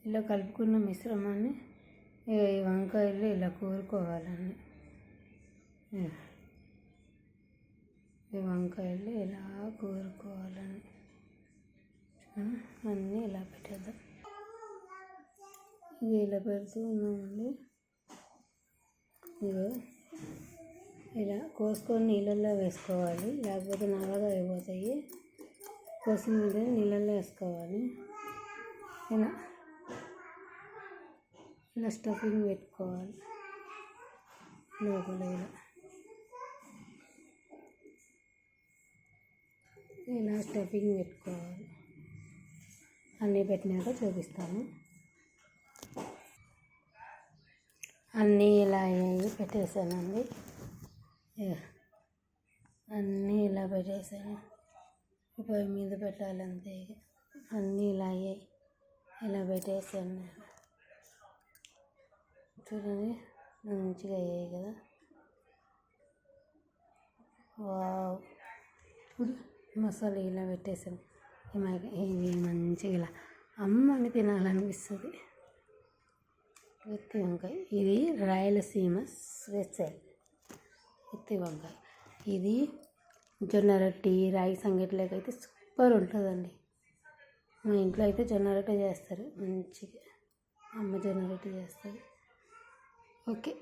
ఇలా కలుపుకున్న మిశ్రమాన్ని ఈ వంకాయలు ఇలా కూరుకోవాలండి. ఈ వంకాయలు ఇలా కూరుకోవాలని అన్నీ ఇలా పెట్టేద్దాం. ఇది ఇలా పెడుతూ ఉన్నామండి. ఇదో ఇలా కోసుకొని నీళ్ళల్లో వేసుకోవాలి, లేకపోతే నల్లగా అయిపోతాయి. కోసిన వెంటనే నీళ్ళల్లో వేసుకోవాలి. ఇలా ఇలా స్టఫింగ్ పెట్టుకోవాలి లోపల. ఇలా స్టఫింగ్ పెట్టుకోవాలి. అన్నీ పెట్టినాక చూపిస్తాను. అన్నీ ఇలా పెట్టేసానండి. అన్నీ ఇలా పెట్టేసాను. పొయ్యి మీద పెట్టాలంతే. అన్నీ ఇలా అయ్యాయి. ఇలా పెట్టేసాను నేను. చూడండి మంచిగా అయ్యాయి కదా. వావ్. మసాలా ఇలా పెట్టేసాను. ఇవి మంచిగా ఇలా అమ్మని తినాలనిపిస్తుంది. గుత్తి వంకాయ ఇది రాయలసీమ స్పెషల్ గుత్తి వంకాయ. ఇది జొన్న రొట్టి, రాగి సంగటిలోకి అయితే సూపర్ ఉంటుందండి. మా ఇంట్లో అయితే జొన్న రొట్టె చేస్తారు మంచిగా. అమ్మ జొన్న రొట్టె చేస్తుంది. ఓకే.